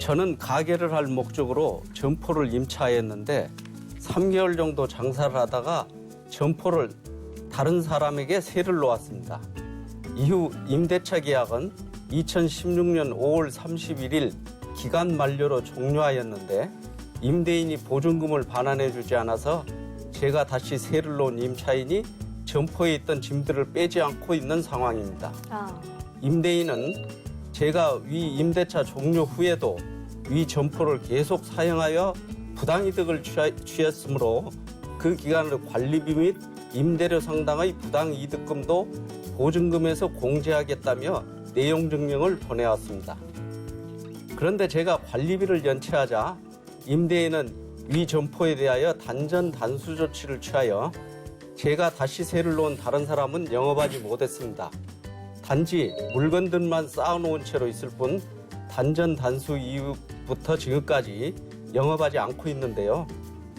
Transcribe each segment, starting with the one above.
저는 가게를 할 목적으로 점포를 임차했는데 3개월 정도 장사를 하다가 점포를 다른 사람에게 세를 놓았습니다. 이후 임대차 계약은 2016년 5월 31일 기간 만료로 종료하였는데 임대인이 보증금을 반환해주지 않아서 제가 다시 세를 놓은 임차인이 점포에 있던 짐들을 빼지 않고 있는 상황입니다. 임대인은 제가 위 임대차 종료 후에도 위 점포를 계속 사용하여 부당이득을 취했으므로 그 기간의 관리비 및 임대료 상당의 부당이득금도 보증금에서 공제하겠다며 내용 증명을 보내왔습니다. 그런데 제가 관리비를 연체하자 임대인은 위 점포에 대하여 단전 단수 조치를 취하여 제가 다시 세를 놓은 다른 사람은 영업하지 못했습니다. 단지 물건들만 쌓아놓은 채로 있을 뿐 단전 단수 이후부터 지금까지 영업하지 않고 있는데요.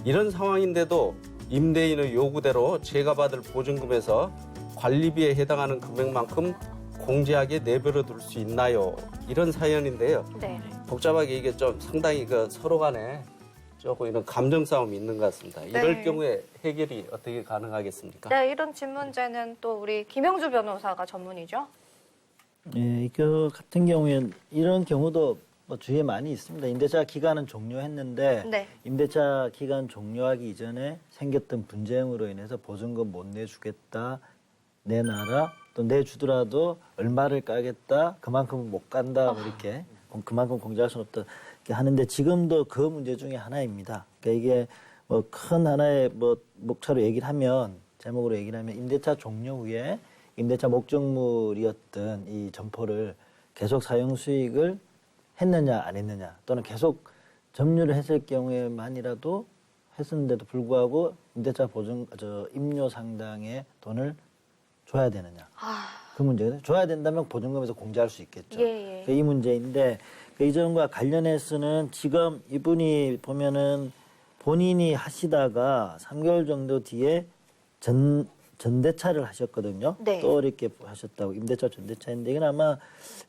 이런 상황인데도 임대인의 요구대로 제가 받을 보증금에서 관리비에 해당하는 금액만큼 공제하게 내버려 둘 수 있나요? 이런 사연인데요. 네. 복잡하게 이게 좀 상당히 서로 간에 조금 이런 감정 싸움이 있는 것 같습니다. 이럴 네. 경우에 해결이 어떻게 가능하겠습니까? 네, 이런 집 문제는 또 우리 김영주 변호사가 전문이죠. 예, 이거 같은 경우에는 이런 경우도 뭐 주위에 많이 있습니다. 임대차 기간은 종료했는데 네. 임대차 기간 종료하기 이전에 생겼던 분쟁으로 인해서 보증금 못 내주겠다, 내놔라, 또 내주더라도 얼마를 까겠다, 그만큼 못 간다, 뭐 이렇게 그만큼 공제할 수는 없다 이렇게 하는데 지금도 그 문제 중에 하나입니다. 그러니까 이게 뭐 큰 하나의 뭐 목차로 얘기를 하면 제목으로 얘기를 하면 임대차 종료 후에 임대차 목적물이었던 이 점포를 계속 사용 수익을 했느냐 안 했느냐 또는 계속 점유를 했을 경우에만이라도 했었는데도 불구하고 임대차 임료 상당의 돈을 줘야 되느냐 그 문제거든요. 줘야 된다면 보증금에서 공제할 수 있겠죠. 예. 이 문제인데 그 이전과 관련해서는 지금 이분이 보면은 본인이 하시다가 3개월 정도 뒤에 전대차를 하셨거든요. 네. 또 이렇게 하셨다고 임대차 전대차인데 이건 아마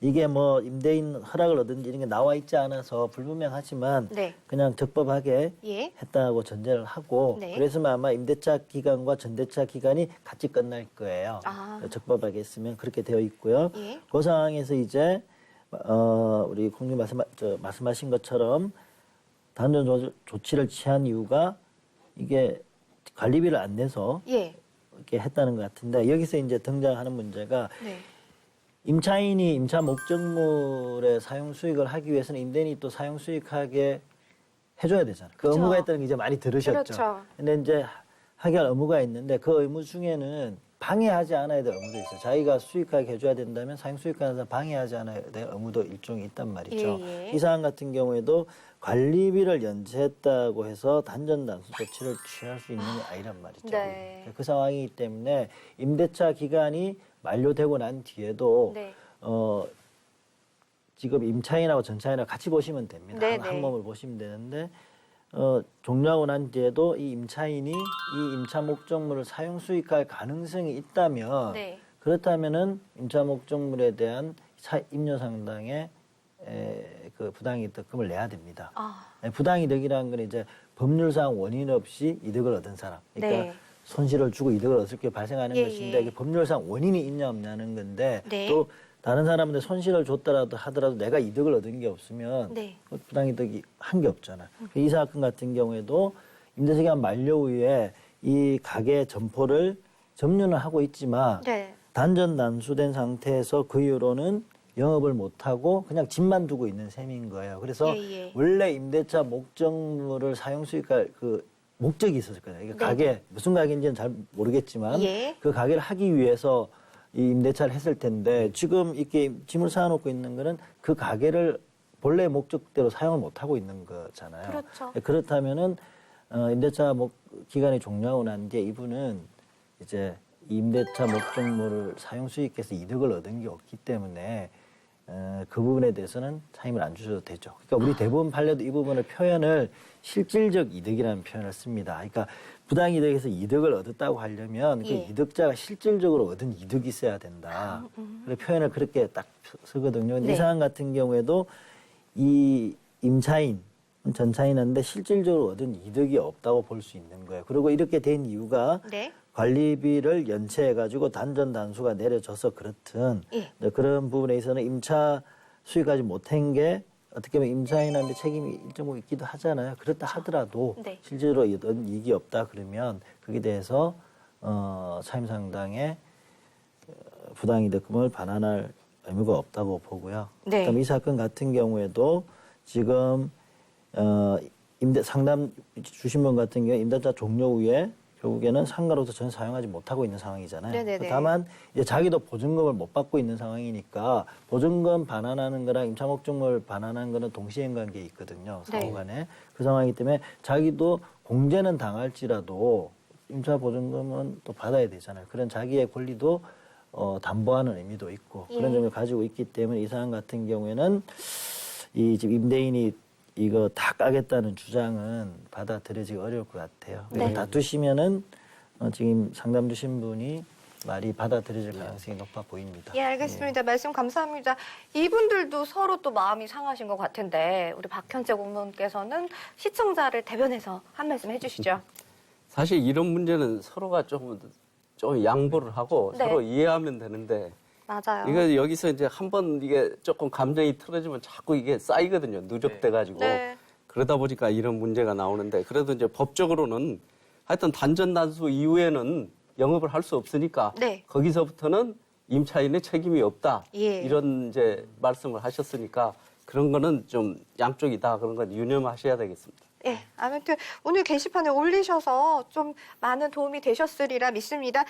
이게 뭐 임대인 허락을 얻은지 이런 게 나와 있지 않아서 불분명하지만 네. 그냥 적법하게 예. 했다고 전제를 하고 네. 그래서 아마 임대차 기간과 전대차 기간이 같이 끝날 거예요. 적법하게 했으면 그렇게 되어 있고요. 예. 그 상황에서 이제 우리 국민 말씀하신 것처럼 단전 조치를 취한 이유가 이게 관리비를 안 내서 예. 이렇게 했다는 것 같은데 여기서 이제 등장하는 문제가 네. 임차인이 임차 목적물의 사용 수익을 하기 위해서는 임대인이 또 사용 수익하게 해줘야 되잖아요. 그 그렇죠. 의무가 있다는 게 이제 많이 들으셨죠. 그렇죠. 근데 이제 하게 할 의무가 있는데 그 의무 중에는 방해하지 않아야 될 의무도 있어요. 자기가 수익하게 해줘야 된다면 사용 수익하는 사람 방해하지 않아야 될 의무도 일종이 있단 말이죠. 예. 이 사안 같은 경우에도 관리비를 연체했다고 해서 단전 단수 조치를 취할 수 있는 게 아니란 말이죠. 네. 그 상황이기 때문에 임대차 기간이 만료되고 난 뒤에도 네. 지금 임차인하고 전차인하고 같이 보시면 됩니다. 네, 한 네. 몸을 보시면 되는데 종료하고 난 뒤에도 이 임차인이 이 임차 목적물을 사용 수익할 가능성이 있다면 네. 그렇다면은 임차 목적물에 대한 임료 상당의 그 부당이득금을 내야 됩니다. 부당이득이라는 건 이제 법률상 원인 없이 이득을 얻은 사람. 그러니까 네. 손실을 주고 이득을 얻을 게 발생하는 예, 것인데 예. 이게 법률상 원인이 있냐 없냐는 건데 네. 또 다른 사람한테 손실을 줬더라도 하더라도 내가 이득을 얻은 게 없으면 네. 그 부당이득이 한 게 없잖아요. 이 사건 같은 경우에도 임대차 기간 만료 후에 이 가게 점포를 점유는 하고 있지만 네. 단전 단수된 상태에서 그 이후로는 영업을 못하고 그냥 집만 두고 있는 셈인 거예요. 그래서 예. 원래 임대차 목적물을 사용 수익할 그 목적이 있었을 거예요. 이게 네. 가게 무슨 가게인지는 잘 모르겠지만 예. 그 가게를 하기 위해서 이 임대차를 했을 텐데 지금 이렇게 짐을 쌓아놓고 있는 거는 그 가게를 본래 목적대로 사용을 못하고 있는 거잖아요. 그렇죠. 그렇다면은 임대차 기간이 종료하고 난 뒤에 이분은 이제 임대차 목적물을 사용 수익해서 이득을 얻은 게 없기 때문에 그 부분에 대해서는 차임을 안 주셔도 되죠. 그러니까 우리 대부분 판례도 이 부분을 표현을 실질적 이득이라는 표현을 씁니다. 그러니까 부당이득에서 이득을 얻었다고 하려면 예. 그 이득자가 실질적으로 얻은 이득이 있어야 된다. 그래서 표현을 그렇게 딱 쓰거든요. 근데 네. 이 상황 같은 경우에도 이 임차인, 전차인한데 실질적으로 얻은 이득이 없다고 볼 수 있는 거예요. 그리고 이렇게 된 이유가 네. 관리비를 연체해가지고 단전 단수가 내려져서 그렇든 예. 그런 부분에 있어서는 임차 수익하지 못한 게 어떻게 보면 임차인한테 책임이 일정 부분 있기도 하잖아요. 그렇다 하더라도 네. 실제로 얻은 이익이 없다 그러면 거기에 대해서 차임상당의 부당이득금을 반환할 의무가 없다고 보고요. 네. 그다음에 이 사건 같은 경우에도 지금 상담 주신 분 같은 경우 임대차 종료 후에 결국에는 상가로서 전혀 사용하지 못하고 있는 상황이잖아요. 네네네. 다만 이제 자기도 보증금을 못 받고 있는 상황이니까 보증금 반환하는 거랑 임차 목적물 반환하는 거는 동시행관계에 있거든요. 네. 상호간에. 그 상황이기 때문에 자기도 공제는 당할지라도 임차 보증금은 또 받아야 되잖아요. 그런 자기의 권리도 담보하는 의미도 있고 그런 예. 점을 가지고 있기 때문에 이 사안 같은 경우에는 이 집 임대인이 이거 다 까겠다는 주장은 받아들여지기 어려울 것 같아요. 네. 다투시면은 지금 상담 주신 분이 말이 받아들여질 가능성이 높아 보입니다. 예, 알겠습니다. 말씀 감사합니다. 이분들도 서로 또 마음이 상하신 것 같은데 우리 박현재 고문께서는 시청자를 대변해서 한 말씀 해주시죠. 사실 이런 문제는 서로가 좀 양보를 하고 네. 서로 이해하면 되는데 맞아요. 이거 여기서 이제 한번 이게 조금 감정이 틀어지면 자꾸 이게 쌓이거든요. 누적돼 가지고. 네. 그러다 보니까 이런 문제가 나오는데 그래도 이제 법적으로는 하여튼 단전 단수 이후에는 영업을 할 수 없으니까 네. 거기서부터는 임차인의 책임이 없다. 예. 이런 이제 말씀을 하셨으니까 그런 거는 좀 양쪽이 다 그런 건 유념하셔야 되겠습니다. 예, 아무튼 오늘 게시판에 올리셔서 좀 많은 도움이 되셨으리라 믿습니다.